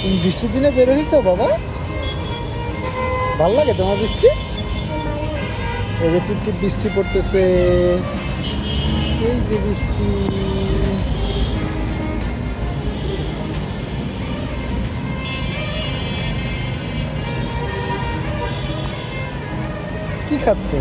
তুমি বৃষ্টির দিনে বের হয়েছো বাবা? ভাল লাগে তোমার বৃষ্টি? এই যে টিপ টিপ বৃষ্টি পড়তেছে, এই যে বৃষ্টি। কি খাচ্ছে?